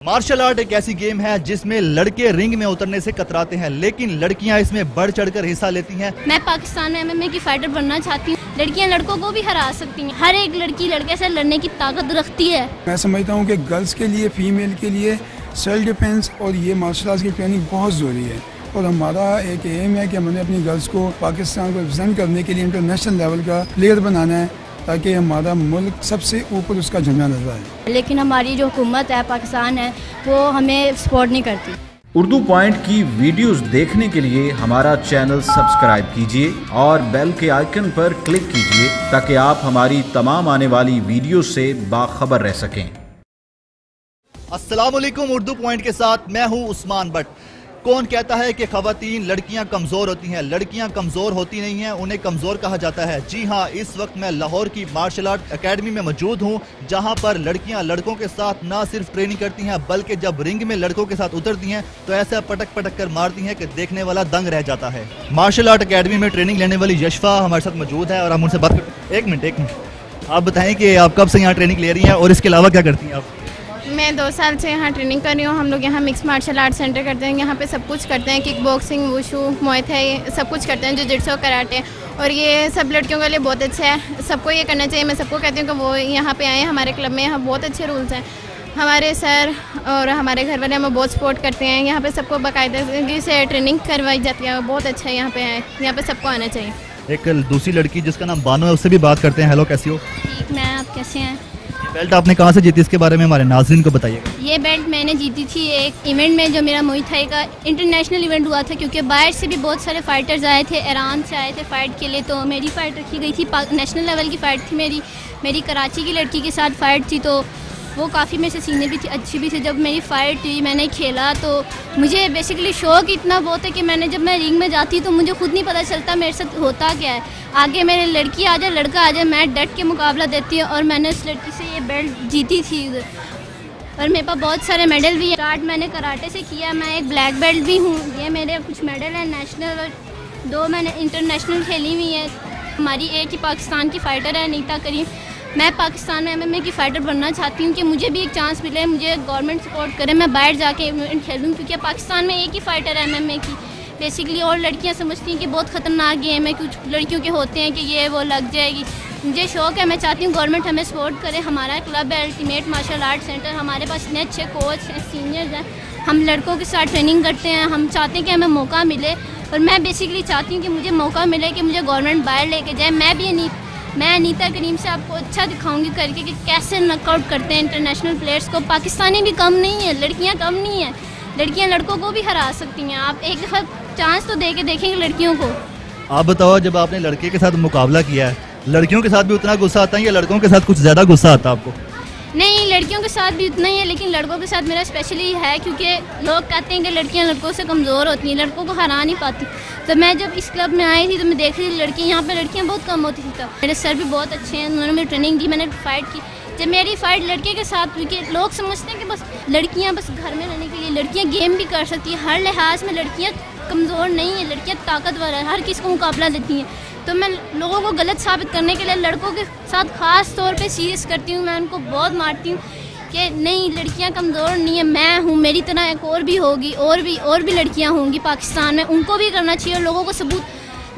Martial art एक ऐसी game है जिसमें लड़के रिंग में उतरने से कतराते हैं, लेकिन लड़कियां इसमें बढ़ चढ़कर हिस्सा लेती हैं। मैं पाकिस्तान में MMA की फाइटर बनना चाहती हूँ। लड़कियां लड़कों को भी हरा सकती हैं। हर एक लड़की लड़के से लड़ने की ताकत रखती है। मैं समझता हूँ कि गर्ल्स के लिए, फीमेल के लिए सेल्फ डिफेंस और ये मार्शल आर्ट्स की ट्रेनिंग बहुत ज़रूरी है। और हमारा एक एम है कि हमने अपनी गर्ल्स को पाकिस्तान को रिप्रेजेंट करने के लिए इंटरनेशनल लेवल का प्लेयर बनाना है, ताकि हमारा मुल्क सबसे ऊपर उसका झंडा नजर आए। लेकिन हमारी जो हुकूमत है, पाकिस्तान है, वो हमें सपोर्ट नहीं करती। उर्दू पॉइंट की वीडियोस देखने के लिए हमारा चैनल सब्सक्राइब कीजिए और बेल के आइकन पर क्लिक कीजिए ताकि आप हमारी तमाम आने वाली वीडियो से बाखबर रह सकें। अस्सलाम वालेकुम। उर्दू पॉइंट के साथ मैं हूं उस्मान भट्ट। कौन कहता है कि खवातीन लड़कियां कमज़ोर होती हैं? लड़कियां कमज़ोर होती नहीं हैं, उन्हें कमज़ोर कहा जाता है। जी हाँ, इस वक्त मैं लाहौर की मार्शल आर्ट एकेडमी में मौजूद हूं, जहां पर लड़कियां लड़कों के साथ ना सिर्फ ट्रेनिंग करती हैं, बल्कि जब रिंग में लड़कों के साथ उतरती हैं तो ऐसा पटक पटक कर मारती हैं कि देखने वाला दंग रह जाता है। मार्शल आर्ट एकेडमी में ट्रेनिंग लेने वाली यशफा हमारे साथ मौजूद है और हम उनसे बात करते हैं। एक मिनट, आप बताएं कि आप कब से यहाँ ट्रेनिंग ले रही हैं और इसके अलावा क्या करती हैं आप? मैं 2 साल से यहाँ ट्रेनिंग कर रही हूँ। हम लोग यहाँ मिक्स मार्शल आर्ट सेंटर करते हैं। यहाँ पे सब कुछ करते हैं, किक बॉक्सिंग, वुशू, मुay थाई, सब कुछ करते हैं, जिजित्सु, कराटे। और ये सब लड़कियों के लिए बहुत अच्छा है, सबको ये करना चाहिए। मैं सबको कहती हूँ कि वो यहाँ पे आएँ हमारे क्लब में। यहाँ बहुत अच्छे रूल्स हैं। हमारे सर और हमारे घर वाले हमें बहुत सपोर्ट करते हैं। यहाँ पर सबको बाकायदगी से ट्रेनिंग करवाई जाती है। बहुत अच्छा है यहाँ पे आए, यहाँ पर सबको आना चाहिए। एक दूसरी लड़की जिसका नाम बानो है, उससे भी बात करते हैं। हेलो, कैसी हो? ठीक, मैं, आप कैसे हैं? बेल्ट आपने कहाँ से जीती, इसके बारे में हमारे नाज़रीन को बताइएगा। ये बेल्ट मैंने जीती थी एक इवेंट में, जो मेरा मुay थाई का इंटरनेशनल इवेंट हुआ था, क्योंकि बाहर से भी बहुत सारे फाइटर्स आए थे, ईरान से आए थे फाइट के लिए। तो मेरी फ़ाइट रखी गई थी, नेशनल लेवल की फ़ाइट थी मेरी कराची की लड़की के साथ फ़ाइट थी। तो वो काफ़ी मेरे से सीनियर भी थी, अच्छी भी थी। जब मेरी फ़ाइट हुई, मैंने खेला, तो मुझे बेसिकली शौक इतना बहुत है कि जब मैं रिंग में जाती तो मुझे खुद नहीं पता चलता मेरे साथ होता क्या है। आगे मेरे लड़की आ जाए, लड़का आ जाए, मैं डट के मुकाबला देती हूँ। और मैंने उस लड़की से ये बेल्ट जीती थी और मेरे पास बहुत सारे मेडल भी हैं। स्टार्ट मैंने कराटे से किया, मैं एक ब्लैक बेल्ट भी हूँ। ये मेरे कुछ मेडल हैं नेशनल, और 2 मैंने इंटरनेशनल खेली हुई है। हमारी एक ही पाकिस्तान की फ़ाइटर है, नीता करीम। मैं पाकिस्तान में MMA की फ़ाइटर बनना चाहती हूँ कि मुझे भी एक चांस मिले, मुझे गवर्नमेंट सपोर्ट करे, मैं बाहर जाके इवेंट खेलूँ, क्योंकि पाकिस्तान में एक ही फ़ाइटर है MMA की बेसिकली। और लड़कियाँ समझती हैं कि बहुत ख़तरनाक गेम है, कुछ लड़कियों के होते हैं कि ये वो लग जाएगी। मुझे शौक़ है, मैं चाहती हूँ गवर्नमेंट हमें सपोर्ट करे। हमारा क्लब है अल्टीमेट मार्शल आर्ट सेंटर, हमारे पास इतने अच्छे कोच हैं, सीनियर्स हैं। हम लड़कों के साथ ट्रेनिंग करते हैं। हम चाहते हैं कि हमें मौका मिले, और मैं बेसिकली चाहती हूँ कि मुझे मौका मिले, कि मुझे गवर्नमेंट बाहर लेके जाए। मैं अनीता करीम से आपको अच्छा दिखाऊंगी करके कि कैसे नॉकआउट करते हैं इंटरनेशनल प्लेयर्स को। पाकिस्तानी भी कम नहीं है, लड़कियां कम नहीं है, लड़कियां लड़कों को भी हरा सकती हैं। आप एक दफ़ा चांस तो दे के देखेंगे लड़कियों को। आप बताओ, जब आपने लड़के के साथ मुकाबला किया है, लड़कियों के साथ भी उतना गुस्सा आता है या लड़कों के साथ कुछ ज़्यादा गुस्सा आता है आपको? नहीं, लड़कियों के साथ भी उतना ही है, लेकिन लड़कों के साथ मेरा स्पेशली है, क्योंकि लोग कहते हैं कि लड़कियां लड़कों से कमज़ोर होती हैं, लड़कों को हरा नहीं पाती। तो मैं जब इस क्लब में आई थी तो मैं देख रही थी लड़कियां, यहाँ पे लड़कियां बहुत कम होती थी। तब मेरे सर भी बहुत अच्छे हैं, उन्होंने मेरी ट्रेनिंग दी, मैंने फ़ाइट की। जब मेरी फ़ाइट लड़के के साथ हुई, कि लोग समझते हैं कि बस लड़कियाँ बस घर में रहने के लिए, लड़कियाँ गेम भी कर सकती हैं। हर लिहाज में लड़कियाँ कमज़ोर नहीं है, लड़कियाँ ताकतवर है, हर किसी को मुकाबला देती हैं। तो मैं लोगों को गलत साबित करने के लिए लड़कों के साथ ख़ास तौर पे सीरियस करती हूँ। मैं उनको बहुत मारती हूँ कि नहीं, लड़कियाँ कमज़ोर नहीं है, मैं हूँ, मेरी तरह एक और भी होगी, और भी लड़कियाँ होंगी पाकिस्तान में, उनको भी करना चाहिए और लोगों को सबूत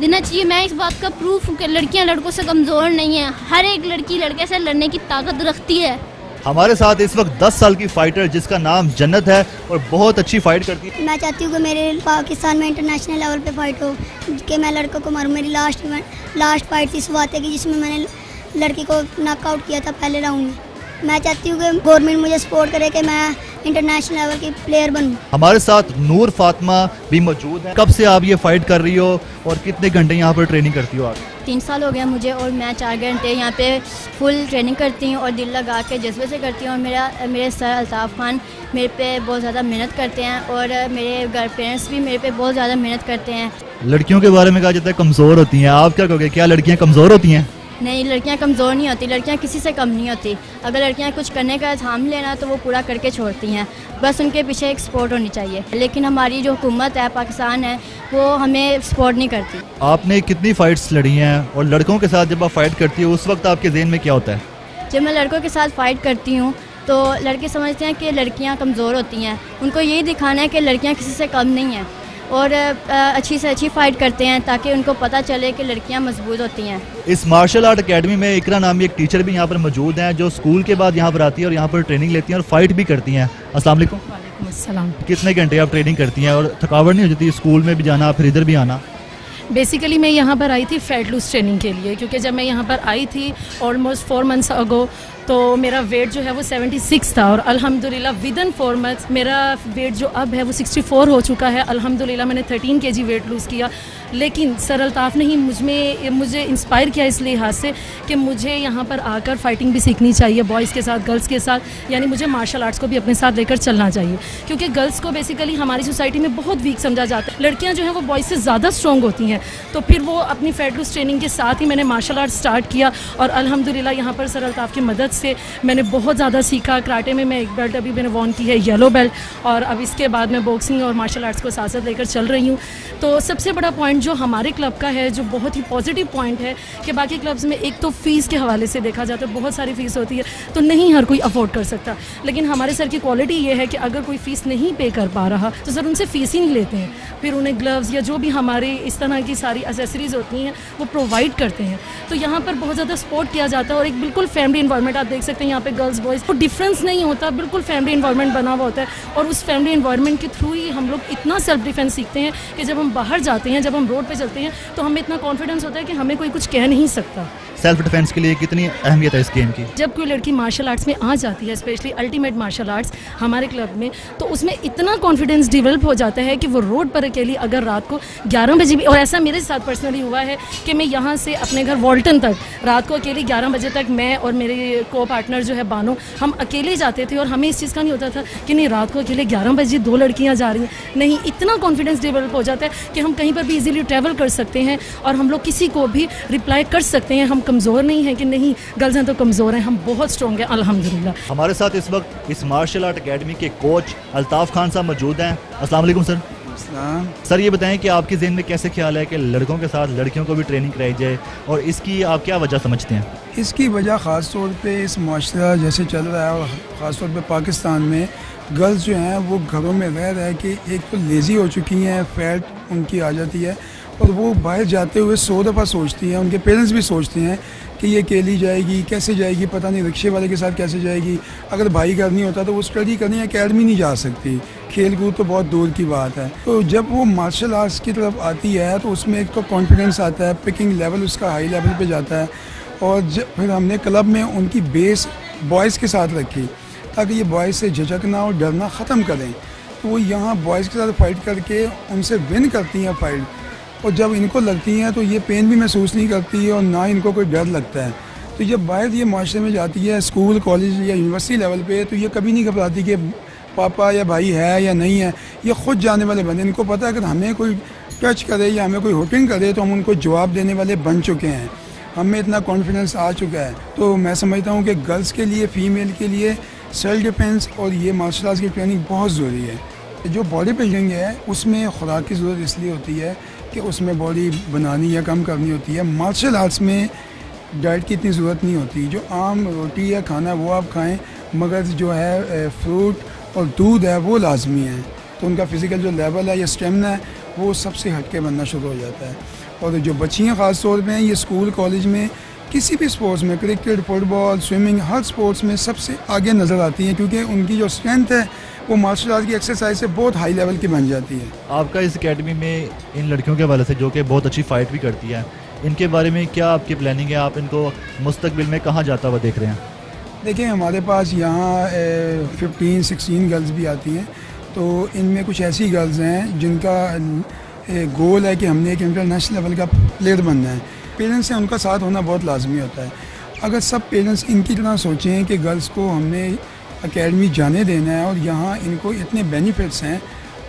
देना चाहिए। मैं इस बात का प्रूफ हूँ कि लड़कियाँ लड़कों से कमज़ोर नहीं है। हर एक लड़की लड़के से लड़ने की ताकत रखती है। हमारे साथ इस वक्त 10 साल की फाइटर जिसका नाम जन्नत है और बहुत अच्छी फाइट करती है। मैं चाहती हूँ कि मेरे पाकिस्तान में इंटरनेशनल लेवल पे फाइट हो, कि मैं लड़कों को मारूँ। मेरी लास्ट फाइट थी स्वाते की, जिसमें मैंने लड़की को नॉकआउट किया था पहले राउंड में। मैं चाहती हूँ कि गवर्नमेंट मुझे सपोर्ट करे कि मैं इंटरनेशनल लेवल की प्लेयर बनूँ। हमारे साथ नूर फातिमा भी मौजूद है। कब से आप ये फाइट कर रही हो और कितने घंटे यहाँ पर ट्रेनिंग करती हो आप? 3 साल हो गया मुझे, और मैं 4 घंटे यहाँ पे फुल ट्रेनिंग करती हूँ और दिल लगा के जज्बे से करती हूँ। और मेरे सर अल्ताफ़ खान मेरे पे बहुत ज़्यादा मेहनत करते हैं, और मेरे घर पेरेंट्स भी मेरे पे बहुत ज़्यादा मेहनत करते हैं। लड़कियों के बारे में कहा जाता है कमज़ोर होती हैं, आप क्या कहोगे, क्या लड़कियाँ कमज़ोर होती हैं? नहीं, लड़कियां कमज़ोर नहीं होती, लड़कियां किसी से कम नहीं होती। अगर लड़कियां कुछ करने का ठान लेना तो वो पूरा करके छोड़ती हैं, बस उनके पीछे एक सपोर्ट होनी चाहिए। लेकिन हमारी जो हुकूमत है, पाकिस्तान है, वो हमें सपोर्ट नहीं करती। आपने कितनी फ़ाइट्स लड़ी हैं और लड़कों के साथ जब आप फाइट करती हो उस वक्त आपके ज़हन में क्या होता है? जब मैं लड़कों के साथ फ़ाइट करती हूँ तो लड़के समझते हैं कि लड़कियां कमज़ोर होती हैं। उनको यही दिखाना है कि लड़कियां किसी से कम नहीं हैं और अच्छी से अच्छी फ़ाइट करते हैं ताकि उनको पता चले कि लड़कियां मजबूत होती हैं। इस मार्शल आर्ट अकेडमी में इकरा नामी एक टीचर भी यहाँ पर मौजूद हैं जो स्कूल के बाद यहाँ पर आती है और यहाँ पर ट्रेनिंग लेती हैं और फाइट भी करती हैं। अस्सलाम वालेकुम। वालेकुम अस्सलाम। कितने घंटे आप ट्रेनिंग करती हैं और थकावट नहीं हो जाती स्कूल में भी जाना फिर इधर भी आना? बेसिकली मैं यहाँ पर आई थी फैट लूज ट्रेनिंग के लिए, क्योंकि जब मैं यहाँ पर आई थी ऑलमोस्ट 4 मंथ्स अगो तो मेरा वेट जो है वो 76 था और अल्हम्दुलिल्लाह विद इन 4 मंथ्स मेरा वेट जो अब है वो 64 हो चुका है। अल्हम्दुलिल्लाह मैंने 13 kg वेट लूज़ किया। लेकिन सर अल्ताफ़ ने ही मुझे इंस्पायर किया इस लिहाज से कि मुझे यहाँ पर आकर फ़ाइटिंग भी सीखनी चाहिए बॉयज़ के साथ, गर्ल्स के साथ, यानी मुझे मार्शल आर्ट्स को भी अपने साथ लेकर चलना चाहिए, क्योंकि गर्ल्स को बेसिकली हमारी सोसाइटी में बहुत वीक समझा जाता है। लड़कियाँ जो हैं वो बॉयज़ से ज़्यादा स्ट्रॉन्ग होती हैं। तो फिर वो अपनी फैट लूज़ ट्रेनिंग के साथ ही मैंने मार्शल आर्ट स्टार्ट किया और अल्हम्दुलिल्लाह यहाँ पर सर अल्ताफ़ की मदद से मैंने बहुत ज़्यादा सीखा। कराटे में मैं एक बेल्ट अभी मैंने वॉन की है, येलो बेल्ट, और अब इसके बाद मैं बॉक्सिंग और मार्शल आर्ट्स को साथ साथ लेकर चल रही हूँ। तो सबसे बड़ा पॉइंट जो हमारे क्लब का है, जो बहुत ही पॉजिटिव पॉइंट है कि बाकी क्लब्स में एक तो फ़ीस के हवाले से देखा जाता है, बहुत सारी फ़ीस होती है तो नहीं हर कोई अफोर्ड कर सकता। लेकिन हमारे सर की क्वालिटी ये है कि अगर कोई फ़ीस नहीं पे कर पा रहा तो सर उनसे फ़ीस ही नहीं लेते हैं, फिर उन्हें ग्लव्स या जो भी हमारे इस तरह की सारी एसेसरीज़ होती हैं वो प्रोवाइड करते हैं। तो यहाँ पर बहुत ज़्यादा सपोर्ट किया जाता है और एक बिल्कुल फैमिली इन्वायरमेंट आप देख सकते हैं यहाँ पे गर्ल्स बॉयज़ को डिफरेंस नहीं होता, बिल्कुल फैमिली इन्वायरमेंट बना हुआ होता है। और उस फैमिली इन्वायरमेंट के थ्रू ही हम लोग इतना सेल्फ डिफेंस सीखते हैं कि जब हम बाहर जाते हैं, जब हम रोड पे चलते हैं तो हमें इतना कॉन्फिडेंस होता है कि हमें कोई कुछ कह नहीं सकता। सेल्फ डिफेंस के लिए कितनी अहमियत है इस गेम की? जब कोई लड़की मार्शल आर्ट्स में आ जाती है, स्पेशली अल्टीमेट मार्शल आर्ट्स हमारे क्लब में, तो उसमें इतना कॉन्फिडेंस डेवलप हो जाता है कि वो रोड पर अकेली अगर रात को 11 बजे भी, और ऐसा मेरे साथ पर्सनली हुआ है कि मैं यहाँ से अपने घर वॉल्टन तक रात को अकेली 11 बजे तक मैं और मेरे को पार्टनर जो है बानो, हम अकेले जाते थे और हमें इस चीज़ का नहीं होता था कि नहीं रात को अकेले 11 बजे 2 लड़कियाँ जा रही हैं। नहीं, इतना कॉन्फिडेंस डेवलप हो जाता है कि हम कहीं पर भी इजीली ट्रैवल कर सकते हैं और हम लोग किसी को भी रिप्लाई कर सकते हैं। हम कमज़ोर नहीं हैं कि नहीं गर्ल्स हैं तो कमज़ोर हैं, हम बहुत स्ट्रॉन्ग हैं अल्हम्दुलिल्लाह। हमारे साथ इस वक्त इस मार्शल आर्ट अकेडमी के कोच अल्ताफ़ खान साहब मौजूद हैं। अस्सलाम वालेकुम सर। सर ये बताएं कि आपके ज़हन में कैसे ख्याल है कि लड़कों के साथ लड़कियों को भी ट्रेनिंग कराई जाए और इसकी आप क्या वजह समझते हैं? इसकी वजह ख़ास तौर पे इस माशरा जैसे चल रहा है और ख़ास तौर पे पाकिस्तान में गर्ल्स जो हैं वो घरों में रह रह के एक तो लेज़ी हो चुकी हैं, फैट उनकी आ जाती है और वो बाहर जाते हुए 100 दफ़ा सोचती हैं, उनके पेरेंट्स भी सोचते हैं कि ये अकेली जाएगी, कैसे जाएगी, पता नहीं रिक्शे वाले के साथ कैसे जाएगी। अगर भाई घर नहीं होता तो वो स्टडी करने अकेडमी नहीं जा सकती, खेल कूद तो बहुत दूर की बात है। तो जब वो मार्शल आर्ट्स की तरफ आती है तो उसमें एक तो कॉन्फिडेंस आता है, पिकिंग लेवल उसका हाई लेवल पे जाता है। और फिर हमने क्लब में उनकी बेस बॉयज़ के साथ रखी ताकि ये बॉयज़ से झिझकना और डरना ख़त्म करें। तो वो यहाँ बॉयज़ के साथ फ़ाइट करके उनसे विन करती हैं फ़ाइट, और जब इनको लगती हैं तो ये पेन भी महसूस नहीं करती है और ना इनको कोई डर लगता है। तो जब बाहर ये माशरे में जाती है स्कूल कॉलेज या यूनिवर्सिटी लेवल पे तो ये कभी नहीं घबराती कि पापा या भाई है या नहीं है, ये ख़ुद जाने वाले बने। इनको पता है अगर हमें कोई टच करे या हमें कोई हुकिंग करे तो हम उनको जवाब देने वाले बन चुके हैं, हमें इतना कॉन्फिडेंस आ चुका है। तो मैं समझता हूँ कि गर्ल्स के लिए, फ़ीमेल के लिए सेल्फ डिफेंस और ये मार्शल आर्ट्स की ट्रेनिंग बहुत ज़रूरी है। जो बॉडी बिल्डिंग है उसमें खुराक की ज़रूरत इसलिए होती है कि उसमें बॉडी बनानी या कम करनी होती है। मार्शल आर्ट्स में डाइट की इतनी ज़रूरत नहीं होती, जो आम रोटी या खाना वो आप खाएं, मगर जो है फ्रूट और दूध है वो लाजमी है। तो उनका फ़िज़िकल जो लेवल है या स्टेमिना है वो सबसे हट के बनना शुरू हो जाता है। और जो बच्चियाँ ख़ास तौर पर ये स्कूल कॉलेज में किसी भी स्पोर्ट्स में, क्रिकेट, फुटबॉल, स्विमिंग, हर स्पोर्ट्स में सबसे आगे नज़र आती हैं क्योंकि उनकी जो स्ट्रेंथ है वो मार्शल आर्ट की एक्सरसाइज से बहुत हाई लेवल की बन जाती है। आपका इस एकेडमी में इन लड़कियों के हवाले से जो कि बहुत अच्छी फ़ाइट भी करती है, इनके बारे में क्या आपकी प्लानिंग है? आप इनको मुस्तकबिल में कहाँ जाता हुआ देख रहे हैं? देखिए हमारे पास यहाँ 15-16 गर्ल्स भी आती हैं, तो इनमें कुछ ऐसी गर्ल्स हैं जिनका गोल है कि हमने एक इंटरनेशनल लेवल का प्लेयर बनना है। पेरेंट्स से उनका साथ होना बहुत लाजमी होता है। अगर सब पेरेंट्स इनकी तरह सोचें कि गर्ल्स को हमने एकेडमी जाने देना है और यहाँ इनको इतने बेनिफिट्स हैं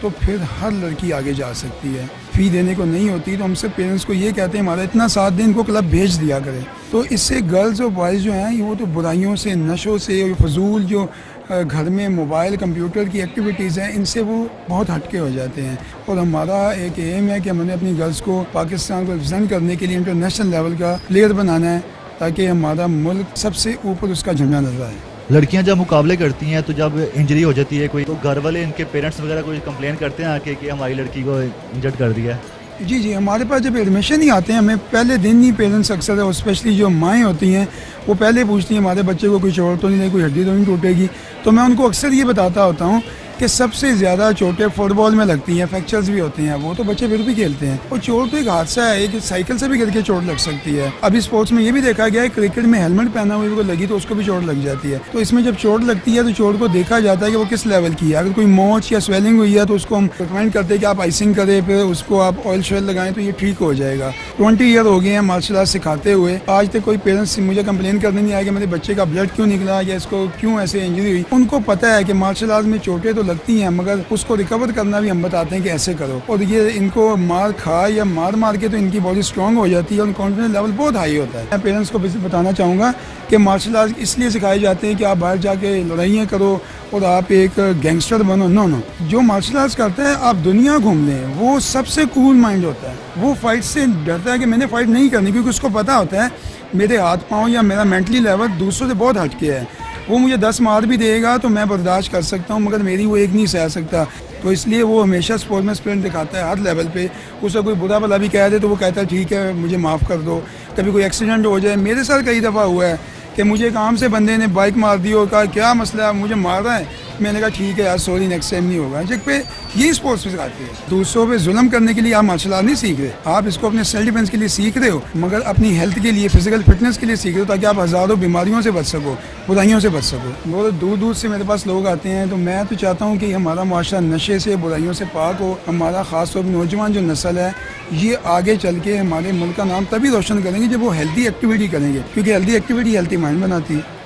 तो फिर हर लड़की आगे जा सकती है। फ़ी देने को नहीं होती तो हमसे पेरेंट्स को ये कहते हैं हमारा इतना साथ दें, इनको क्लब भेज दिया करें। तो इससे गर्ल्स और बॉयज़ जो हैं वो तो बुराइयों से, नशों से, फजूल जो घर में मोबाइल कंप्यूटर की एक्टिविटीज़ हैं इनसे वो बहुत हटके हो जाते हैं। और हमारा एक एम है कि हमने अपनी गर्ल्स को पाकिस्तान को रिप्रेजेंट करने के लिए इंटरनेशनल लेवल का प्लेयर बनाना है ताकि हमारा मुल्क सबसे ऊपर उसका झंडा नजर आए। लड़कियां जब मुकाबले करती हैं तो जब इंजरी हो जाती है कोई, तो घर वाले इनके पेरेंट्स वगैरह कोई कंप्लेन करते हैं आके कि हमारी लड़की को इंजर्ड कर दिया है? जी, हमारे पास जब एडमिशन ही आते हैं हमें पहले दिन ही पेरेंट्स अक्सर है, और स्पेशली जो माएँ होती हैं वो पहले पूछती हैं हमारे बच्चे को कोई चोट तो नहीं लगी, कोई हड्डी तो नहीं टूटेगी। तो मैं उनको अक्सर ये बताता होता हूँ कि सबसे ज़्यादा चोटें फुटबॉल में लगती हैं, फ्रैक्चर्स भी होते हैं, वो तो बच्चे फिर भी खेलते हैं। और चोट तो एक हादसा है, एक साइकिल से भी गिर के चोट लग सकती है। अभी स्पोर्ट्स में ये भी देखा गया है, क्रिकेट में हेलमेट पहना हुए को लगी तो उसको भी चोट लग जाती है। तो इसमें जब चोट लगती है तो चोट को देखा जाता है कि वो किस लेवल की है। अगर कोई मोच या स्वेलिंग हुई है तो उसको हम रिकमेंड करते हैं कि आप आइसिंग करें, फिर उसको आप ऑयल शेल लगाएं तो ये ठीक हो जाएगा। 20 ईयर हो गए हैं मार्शल आर्ट सिखाते हुए, आज तक कोई पेरेंट्स मुझे कंप्लेन करने नहीं आया कि मेरे बच्चे का ब्लड क्यों निकला या इसको क्यों ऐसे इंजरी हुई। उनको पता है कि मार्शल आर्ट में चोटें तो लगती हैं मगर उसको रिकवर करना भी हम बताते हैं कि ऐसे करो। और ये इनको मार खा या मार के तो इनकी बॉडी स्ट्रांग हो जाती है और कॉन्फिडेंस लेवल बहुत हाई होता है। मैं पेरेंट्स को बताना चाहूँगा कि मार्शल आर्ट इसलिए सिखाए जाते हैं कि आप बाहर जाके लड़ाइयाँ करो और आप एक गैंगस्टर बनो। नो, जो मार्शल आर्ट्स करता है आप दुनिया घूम लें, वो सबसे कूल माइंड होता है। वो फाइट से डरता है कि मैंने फाइट नहीं करनी, क्योंकि उसको पता होता है मेरे हाथ पाँव या मेरा मेंटली लेवल दूसरों से बहुत हटके है। वो मुझे 10 मार भी देगा तो मैं बर्दाश्त कर सकता हूँ, मगर मेरी वो एक नहीं सह सकता। तो इसलिए वो हमेशा स्पोर्ट में स्प्रिंट दिखाता है हर लेवल पे। उसे कोई बुरा भला भी कह दे तो वो कहता है ठीक है मुझे माफ़ कर दो। कभी कोई एक्सीडेंट हो जाए, मेरे साथ कई दफ़ा हुआ है कि मुझे एक आम से बंदे ने बाइक मार दी और कहा क्या मसला है, मुझे मार रहा है। मैंने कहा ठीक है यार सॉरी, नेक्स्ट टाइम नहीं होगा। जब पे यही स्पोर्ट्स में सिखाती है। दूसरों पे जुल्म करने के लिए आप मार्शल आर्ट नहीं सीख रहे, आप इसको अपने सेल्फ डिफेंस के लिए सीख रहे हो, मगर अपनी हेल्थ के लिए, फिजिकल फिटनेस के लिए सीख रहे हो, ताकि आप हज़ारों बीमारियों से बच सको, बुराइयों से बच सको। बहुत दूर दूर से मेरे पास लोग आते हैं। तो मैं तो चाहता हूँ कि हमारा मुआशरा नशे से, बुराइयों से पाक हो। हमारा ख़ास तौर पर नौजवान जो नस्ल है ये आगे चल के हमारे मुल्क का नाम तभी रोशन करेंगे जब वो हेल्दी एक्टिविटी करेंगे, क्योंकि हेल्दी एक्टिविटी हेल्थी माइंड बनाती है।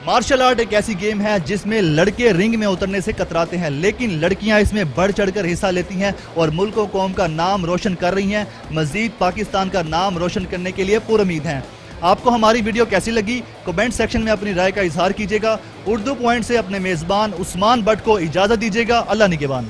मार्शल आर्ट एक ऐसी गेम है जिसमें लड़के रिंग में उतरने से कतराते हैं, लेकिन लड़कियां इसमें बढ़ चढ़कर हिस्सा लेती हैं और मुल्क और कौम का नाम रोशन कर रही हैं। मजीद पाकिस्तान का नाम रोशन करने के लिए पुरुमीद हैं। आपको हमारी वीडियो कैसी लगी कमेंट सेक्शन में अपनी राय का इजहार कीजिएगा। उर्दू पॉइंट से अपने मेजबान उस्मान बट को इजाजत दीजिएगा। अल्लाह निगहबान।